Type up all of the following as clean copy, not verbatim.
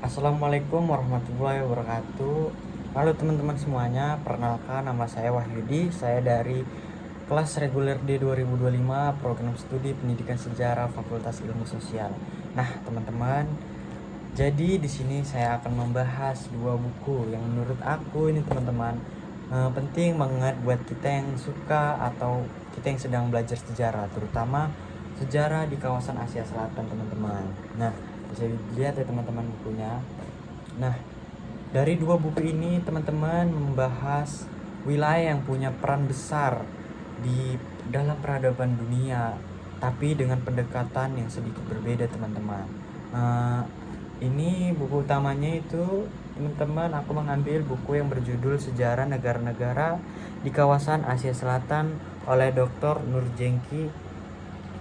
Assalamualaikum warahmatullahi wabarakatuh. Halo teman-teman semuanya, perkenalkan nama saya Wahyudi. Saya dari kelas reguler D 2025 Program Studi Pendidikan Sejarah Fakultas Ilmu Sosial. Nah, teman-teman, jadi di sini saya akan membahas dua buku yang menurut aku ini teman-teman penting banget buat kita yang suka atau kita yang sedang belajar sejarah, terutama sejarah di kawasan Asia Selatan, teman-teman. Nah, bisa dilihat ya teman-teman bukunya. Nah, dari dua buku ini teman-teman membahas wilayah yang punya peran besar di dalam peradaban dunia, tapi dengan pendekatan yang sedikit berbeda, teman-teman. Ini buku utamanya itu teman-teman, aku mengambil buku yang berjudul Sejarah Negara-Negara di Kawasan Asia Selatan oleh Dr. Nurjengki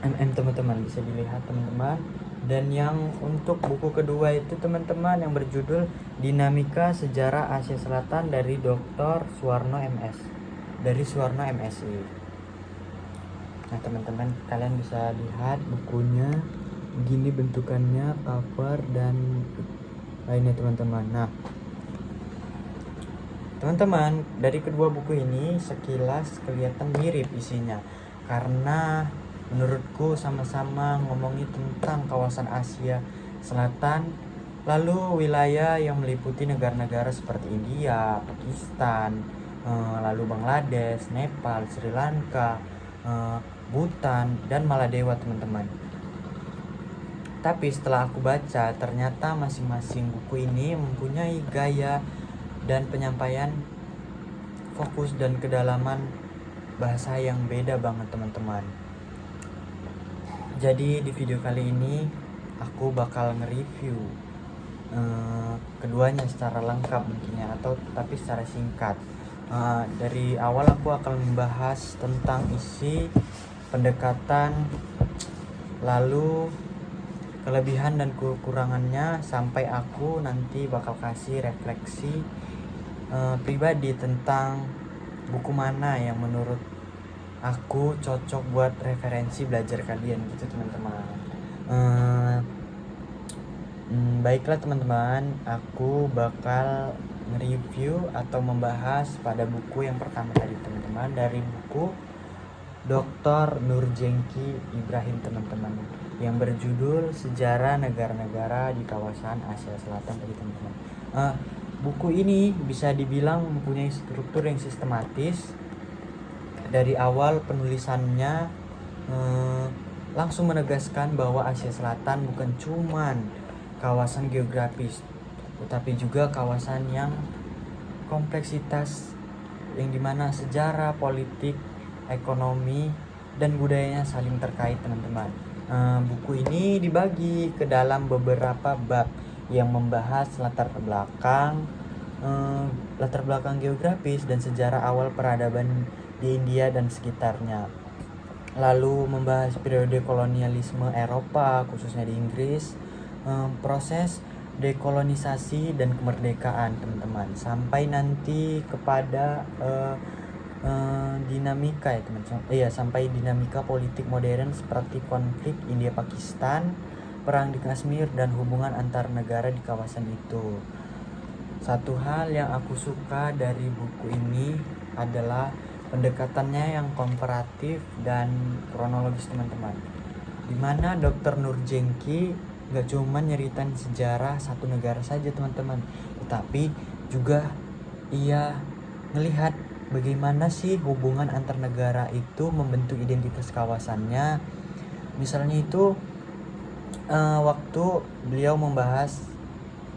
MM, teman-teman, bisa dilihat teman-teman. Dan yang untuk buku kedua itu teman-teman yang berjudul Dinamika Sejarah Asia Selatan dari Dr. Suwarno MS, dari Suwarno MSI. Nah teman-teman, kalian bisa lihat bukunya begini bentukannya, cover dan lainnya, teman-teman. Nah teman-teman, dari kedua buku ini sekilas kelihatan mirip isinya, karena menurutku sama-sama ngomongin tentang kawasan Asia Selatan, lalu wilayah yang meliputi negara-negara seperti India, Pakistan, lalu Bangladesh, Nepal, Sri Lanka, Bhutan, dan Maladewa, teman-teman. Tapi setelah aku baca, ternyata masing-masing buku ini mempunyai gaya dan penyampaian fokus dan kedalaman bahasa yang beda banget, teman-teman. Jadi di video kali ini aku bakal nge-review keduanya secara lengkap mungkinnya, atau tapi secara singkat. Dari awal aku akan membahas tentang isi, pendekatan, lalu kelebihan dan kekurangannya, sampai aku nanti bakal kasih refleksi pribadi tentang buku mana yang menurut aku cocok buat referensi belajar kalian gitu, teman-teman. Baiklah teman-teman, aku bakal nge-review atau membahas pada buku yang pertama tadi, teman-teman, dari buku Dr. Nurjengki Ibrahim, teman-teman, yang berjudul Sejarah Negara-Negara di Kawasan Asia Selatan tadi, teman-teman. Buku ini bisa dibilang mempunyai struktur yang sistematis. Dari awal penulisannya langsung menegaskan bahwa Asia Selatan bukan cuman kawasan geografis, tetapi juga kawasan yang kompleksitas, yang dimana sejarah, politik, ekonomi, dan budayanya saling terkait, teman-teman. Buku ini dibagi ke dalam beberapa bab yang membahas latar belakang geografis dan sejarah awal peradaban di India dan sekitarnya. Lalu membahas periode kolonialisme Eropa, khususnya di Inggris, proses dekolonisasi dan kemerdekaan, teman-teman, sampai nanti kepada dinamika ya teman-teman. Sampai dinamika politik modern seperti konflik India Pakistan, perang di Kashmir, dan hubungan antar negara di kawasan itu. Satu hal yang aku suka dari buku ini adalah pendekatannya yang komparatif dan kronologis, teman-teman, dimana Dr. Nurjengki gak cuma nyeritain sejarah satu negara saja, teman-teman, tetapi juga ia melihat bagaimana sih hubungan antar negara itu membentuk identitas kawasannya. Misalnya itu waktu beliau membahas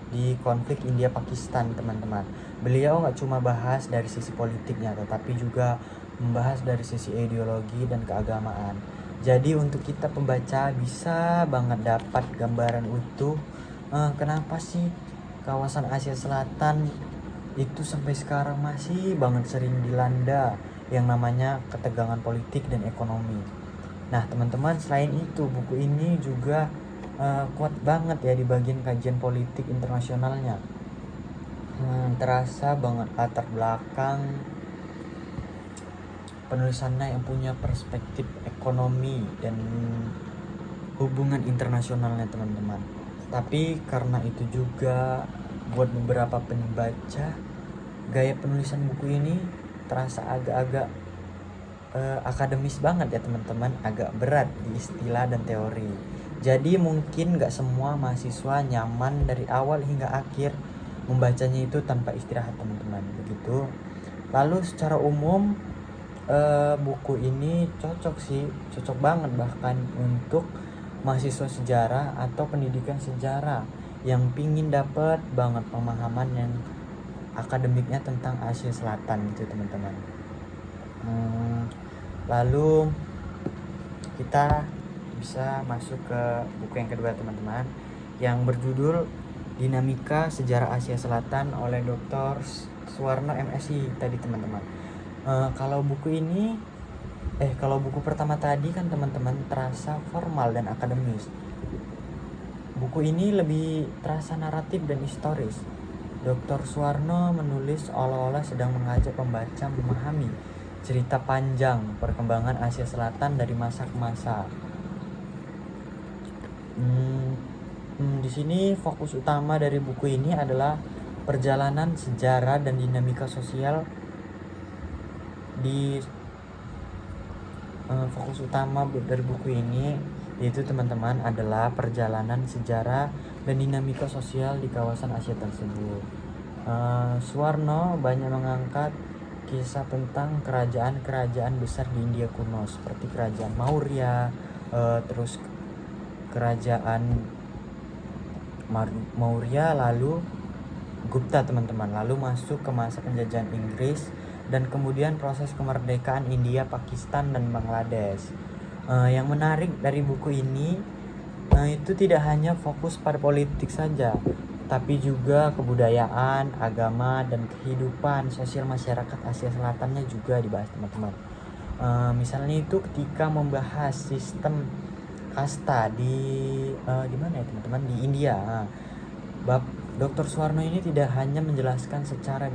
di konflik India Pakistan, teman-teman, beliau gak cuma bahas dari sisi politiknya, tetapi juga membahas dari sisi ideologi dan keagamaan. Jadi untuk kita pembaca bisa banget dapat gambaran utuh kenapa sih kawasan Asia Selatan itu sampai sekarang masih banget sering dilanda yang namanya ketegangan politik dan ekonomi. Nah teman-teman, selain itu buku ini juga kuat banget ya di bagian kajian politik internasionalnya. Terasa banget latar belakang penulisannya yang punya perspektif ekonomi dan hubungan internasionalnya, teman-teman. Tapi karena itu juga buat beberapa pembaca, gaya penulisan buku ini terasa agak-agak akademis banget ya teman-teman, agak berat di istilah dan teori. Jadi mungkin gak semua mahasiswa nyaman dari awal hingga akhir membacanya itu tanpa istirahat teman-teman, begitu. Lalu secara umum buku ini cocok banget bahkan untuk mahasiswa sejarah atau pendidikan sejarah yang pingin dapat banget pemahaman yang akademiknya tentang Asia Selatan gitu teman-teman. Lalu kita bisa masuk ke buku yang kedua teman-teman, yang berjudul Dinamika Sejarah Asia Selatan oleh Dr. Suwarno MSI tadi teman-teman. Kalau buku pertama tadi kan teman-teman terasa formal dan akademis. Buku ini lebih terasa naratif dan historis. Dr. Suwarno menulis seolah-olah sedang mengajak pembaca memahami cerita panjang perkembangan Asia Selatan dari masa ke masa. Di sini fokus utama dari buku ini adalah perjalanan sejarah dan dinamika sosial fokus utama dari buku ini yaitu teman-teman adalah perjalanan sejarah dan dinamika sosial di kawasan Asia tersebut. Suwarno banyak mengangkat kisah tentang kerajaan-kerajaan besar di India kuno seperti kerajaan Maurya, terus kerajaan Maurya, lalu Gupta teman-teman, lalu masuk ke masa penjajahan Inggris dan kemudian proses kemerdekaan India, Pakistan dan Bangladesh. Yang menarik dari buku ini itu tidak hanya fokus pada politik saja, tapi juga kebudayaan, agama dan kehidupan sosial masyarakat Asia Selatannya juga dibahas teman-teman. Misalnya itu ketika membahas sistem kasta di mana ya teman-teman, di India. Dr. Suwarno ini tidak hanya menjelaskan secara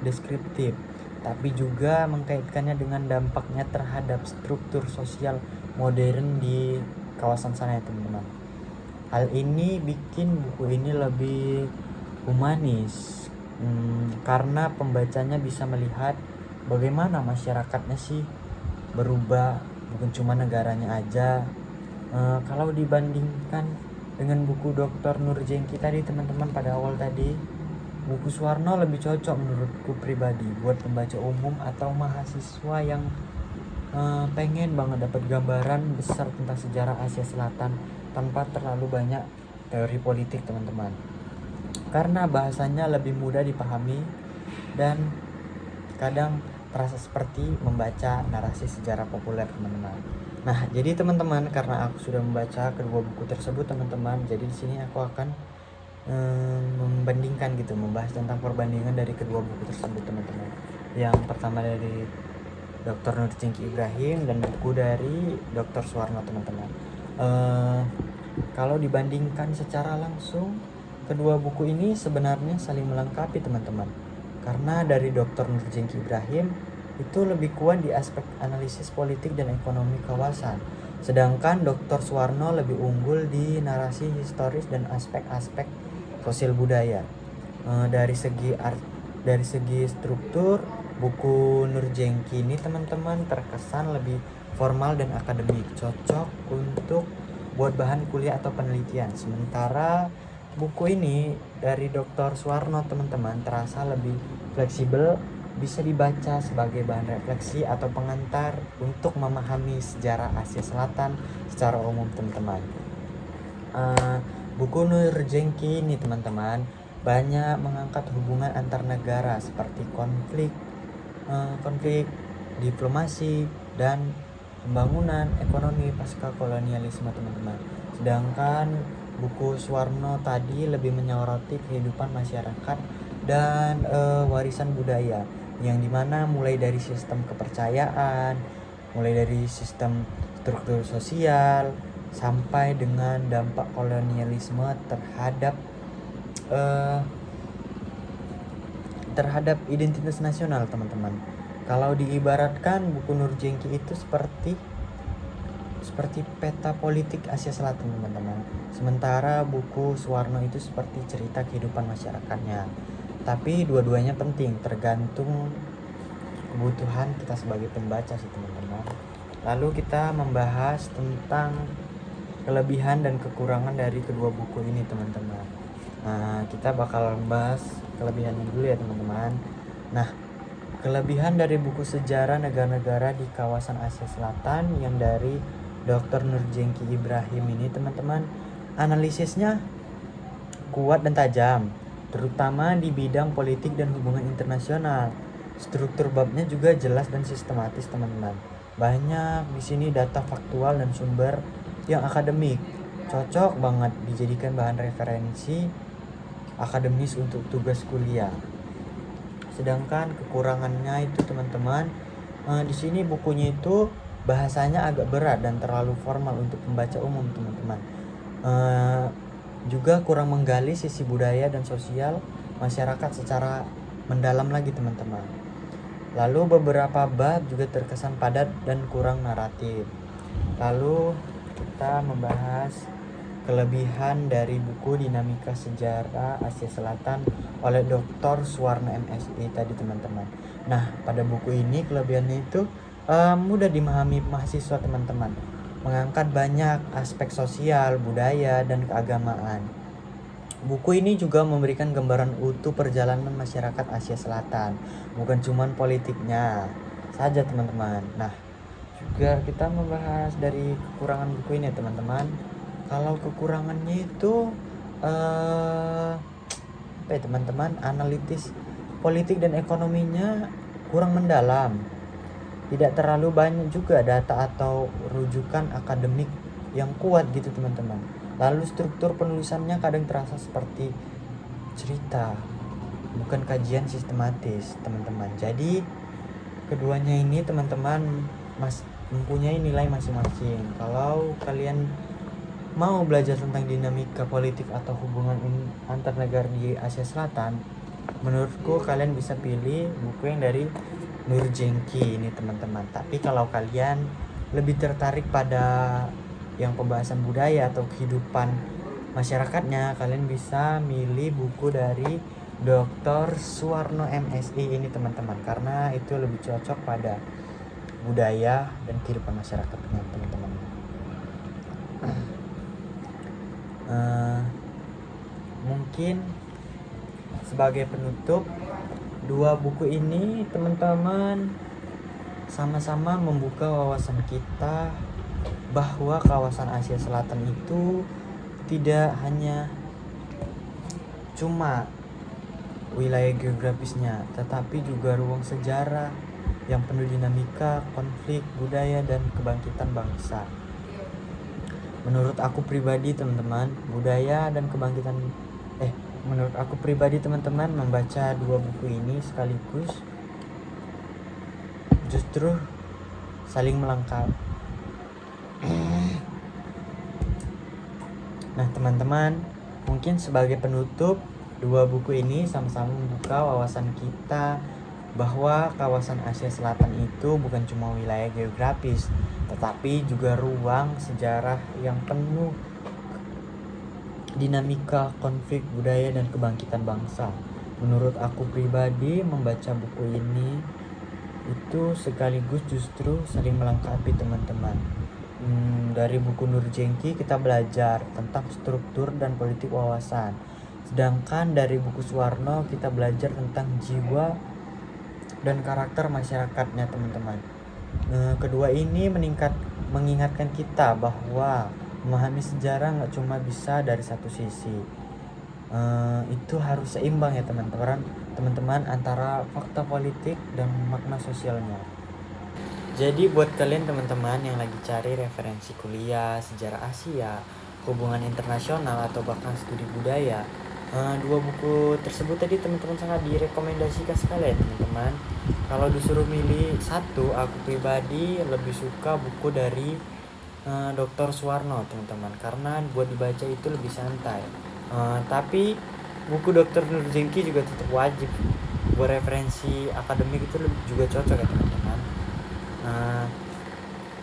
deskriptif, tapi juga mengkaitkannya dengan dampaknya terhadap struktur sosial modern di kawasan sana ya teman-teman. Hal ini bikin buku ini lebih humanis karena pembacanya bisa melihat bagaimana masyarakatnya sih berubah, bukan cuma negaranya aja. Kalau dibandingkan dengan buku Dr. Nurjengki tadi teman-teman pada awal tadi, buku Suwarno lebih cocok menurutku pribadi buat pembaca umum atau mahasiswa yang pengen banget dapat gambaran besar tentang sejarah Asia Selatan tanpa terlalu banyak teori politik teman-teman, karena bahasanya lebih mudah dipahami dan kadang terasa seperti membaca narasi sejarah populer teman-teman. Nah, jadi teman-teman, karena aku sudah membaca kedua buku tersebut teman-teman, jadi di sini aku akan membandingkan gitu, membahas tentang perbandingan dari kedua buku tersebut teman-teman. Yang pertama dari Dr. Nurjengki Ibrahim dan buku dari Dr. Suwarno teman-teman. Kalau dibandingkan secara langsung, kedua buku ini sebenarnya saling melengkapi teman-teman. Karena dari Dr. Nurjengki Ibrahim itu lebih kuat di aspek analisis politik dan ekonomi kawasan, sedangkan Dr. Suwarno lebih unggul di narasi historis dan aspek-aspek sosial budaya. Dari segi struktur, buku Nurjengki ini teman-teman terkesan lebih formal dan akademik, cocok untuk buat bahan kuliah atau penelitian. Sementara buku ini dari Dr. Suwarno teman-teman terasa lebih fleksibel, bisa dibaca sebagai bahan refleksi atau pengantar untuk memahami sejarah Asia Selatan secara umum teman-teman. Buku Nurjengki ini teman-teman banyak mengangkat hubungan antar negara seperti konflik diplomasi dan pembangunan ekonomi pasca kolonialisme teman-teman. Sedangkan buku Suwarno tadi lebih menyoroti kehidupan masyarakat dan warisan budaya, yang dimana mulai dari sistem kepercayaan, mulai dari sistem struktur sosial sampai dengan dampak kolonialisme terhadap identitas nasional teman-teman. Kalau diibaratkan buku Nurjengki itu seperti seperti peta politik Asia Selatan teman-teman. Sementara buku Suwarno itu seperti cerita kehidupan masyarakatnya. Tapi dua-duanya penting, tergantung kebutuhan kita sebagai pembaca sih teman-teman. Lalu kita membahas tentang kelebihan dan kekurangan dari kedua buku ini teman-teman. Nah, kita bakal bahas kelebihannya dulu ya teman-teman. Nah, kelebihan dari buku sejarah negara-negara di kawasan Asia Selatan yang dari Dr. Nurjengki Ibrahim ini teman-teman, analisisnya kuat dan tajam, terutama di bidang politik dan hubungan internasional. Struktur babnya juga jelas dan sistematis teman-teman. Banyak di sini data faktual dan sumber yang akademik. Cocok banget dijadikan bahan referensi akademis untuk tugas kuliah. Sedangkan kekurangannya itu teman-teman, di sini bukunya itu bahasanya agak berat dan terlalu formal untuk pembaca umum teman-teman. Juga kurang menggali sisi budaya dan sosial masyarakat secara mendalam lagi teman-teman. Lalu beberapa bab juga terkesan padat dan kurang naratif. Lalu kita membahas kelebihan dari buku Dinamika Sejarah Asia Selatan oleh Dr. Suwarno MSI tadi teman-teman. Nah, pada buku ini kelebihannya itu mudah dimahami mahasiswa teman-teman. Mengangkat banyak aspek sosial, budaya, dan keagamaan. Buku ini juga memberikan gambaran utuh perjalanan masyarakat Asia Selatan, bukan cuma politiknya saja teman-teman. Nah, juga kita membahas dari kekurangan buku ini teman-teman. Kalau kekurangannya itu apa ya teman-teman, analitis politik dan ekonominya kurang mendalam. Tidak terlalu banyak juga data atau rujukan akademik yang kuat gitu teman-teman. Lalu struktur penulisannya kadang terasa seperti cerita, bukan kajian sistematis teman-teman. Jadi keduanya ini teman-teman mempunyai nilai masing-masing. Kalau kalian mau belajar tentang dinamika politik atau hubungan antar negara di Asia Selatan, menurutku kalian bisa pilih buku yang dari Nurjengki ini teman-teman. Tapi kalau kalian lebih tertarik pada yang pembahasan budaya atau kehidupan masyarakatnya, kalian bisa milih buku dari Dr. Suwarno MSI ini teman-teman, karena itu lebih cocok pada budaya dan kehidupan masyarakatnya teman-teman. Mungkin sebagai penutup, dua buku ini teman-teman sama-sama membuka wawasan kita bahwa kawasan Asia Selatan itu tidak hanya cuma wilayah geografisnya, tetapi juga ruang sejarah yang penuh dinamika, konflik, budaya, dan kebangkitan bangsa. Menurut aku pribadi teman-teman, menurut aku pribadi teman-teman, membaca dua buku ini sekaligus justru saling melengkapi. Nah teman-teman, mungkin sebagai penutup, dua buku ini sama-sama membuka wawasan kita bahwa kawasan Asia Selatan itu bukan cuma wilayah geografis, tetapi juga ruang sejarah yang penuh dinamika, konflik, budaya, dan kebangkitan bangsa. Menurut aku pribadi, membaca buku ini itu sekaligus justru saling melengkapi teman-teman. Dari buku Nurjengki kita belajar tentang struktur dan politik wawasan, sedangkan dari buku Suwarno kita belajar tentang jiwa dan karakter masyarakatnya teman-teman. Kedua ini mengingatkan kita bahwa memahami sejarah nggak cuma bisa dari satu sisi. Itu harus seimbang ya teman-teman antara fakta politik dan makna sosialnya. Jadi buat kalian teman-teman yang lagi cari referensi kuliah sejarah Asia, hubungan internasional, atau bahkan studi budaya, dua buku tersebut tadi teman-teman sangat direkomendasikan sekali ya teman-teman. Kalau disuruh milih satu, aku pribadi lebih suka buku dari Dr. Suwarno teman-teman, karena buat dibaca itu lebih santai. Tapi buku Dr. Nurjengki juga tetap wajib buat referensi akademik, itu juga cocok ya teman-teman.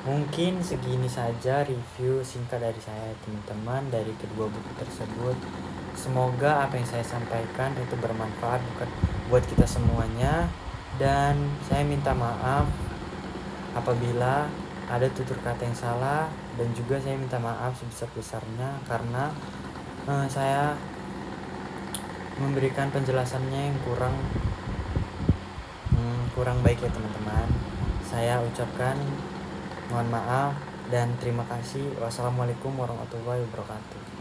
Mungkin segini saja review singkat dari saya teman-teman dari kedua buku tersebut. Semoga apa yang saya sampaikan itu bermanfaat buat kita semuanya, dan saya minta maaf apabila ada tutur kata yang salah, dan juga saya minta maaf sebesar-besarnya karena saya memberikan penjelasannya yang kurang baik ya teman-teman. Saya ucapkan mohon maaf dan terima kasih. Wassalamualaikum warahmatullahi wabarakatuh.